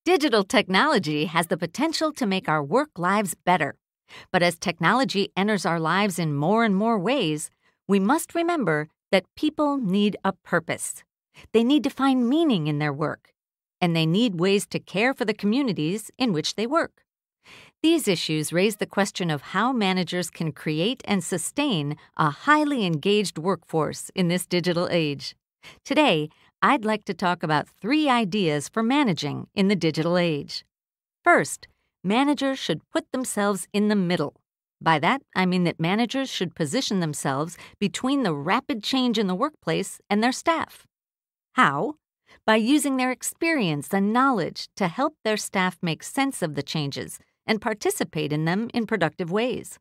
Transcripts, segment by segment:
Digital technology has the potential to make our work lives better. But as technology enters our lives in more and more ways, we must remember that people need a purpose. They need to find meaning in their work, and they need ways to care for the communities in which they work. These issues raise the question of how managers can create and sustain a highly engaged workforce in this digital age. Today, I'd like to talk about 3 ideas for managing in the digital age. First, managers should put themselves in the middle. By that, I mean that managers should position themselves between the rapid change in the workplace and their staff. How? By using their experience and knowledge to help their staff make sense of the changes and participate in them in productive ways.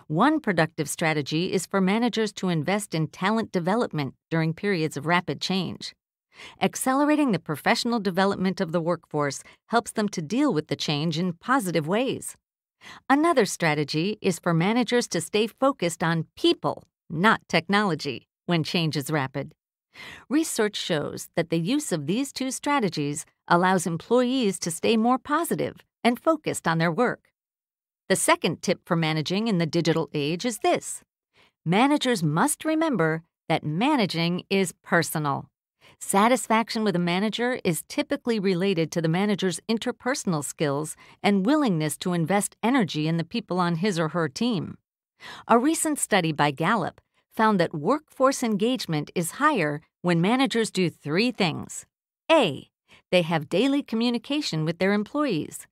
One productive strategy is for managers to invest in talent development during periods of rapid change. Accelerating the professional development of the workforce helps them to deal with the change in positive ways. Another strategy is for managers to stay focused on people, not technology, when change is rapid. Research shows that the use of these 2 strategies allows employees to stay more positive and focused on their work. The second tip for managing in the digital age is this: managers must remember that managing is personal. Satisfaction with a manager is typically related to the manager's interpersonal skills and willingness to invest energy in the people on his or her team. A recent study by Gallup found that workforce engagement is higher when managers do 3 things. A. They have daily communication with their employees.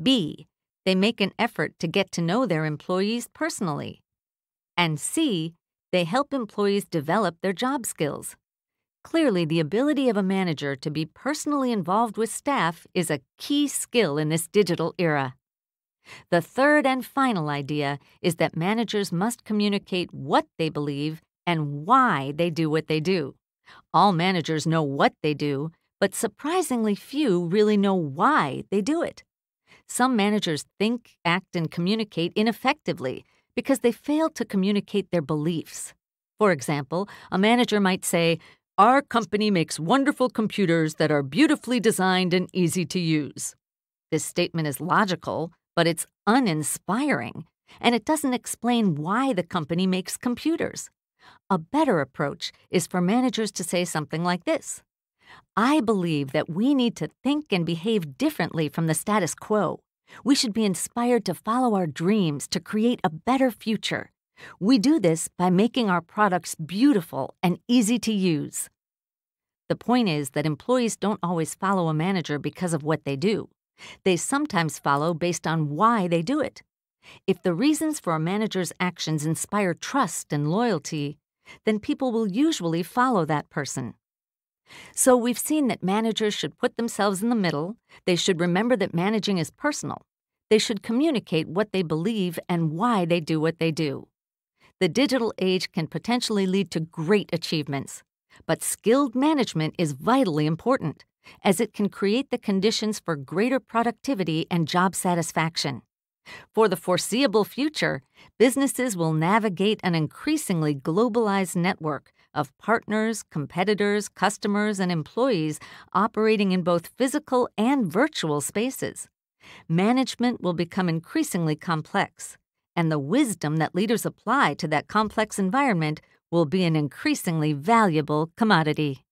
B. They make an effort to get to know their employees personally. And C. They help employees develop their job skills. Clearly, the ability of a manager to be personally involved with staff is a key skill in this digital era. The third and final idea is that managers must communicate what they believe and why they do what they do. All managers know what they do, but surprisingly few really know why they do it. Some managers think, act, and communicate ineffectively because they fail to communicate their beliefs. For example, a manager might say, "Our company makes wonderful computers that are beautifully designed and easy to use." This statement is logical, but it's uninspiring, and it doesn't explain why the company makes computers. A better approach is for managers to say something like this: "I believe that we need to think and behave differently from the status quo. We should be inspired to follow our dreams to create a better future. We do this by making our products beautiful and easy to use." The point is that employees don't always follow a manager because of what they do. They sometimes follow based on why they do it. If the reasons for a manager's actions inspire trust and loyalty, then people will usually follow that person. So we've seen that managers should put themselves in the middle. They should remember that managing is personal. They should communicate what they believe and why they do what they do. The digital age can potentially lead to great achievements, but skilled management is vitally important, as it can create the conditions for greater productivity and job satisfaction. For the foreseeable future, businesses will navigate an increasingly globalized network of partners, competitors, customers, and employees operating in both physical and virtual spaces. Management will become increasingly complex, and the wisdom that leaders apply to that complex environment will be an increasingly valuable commodity.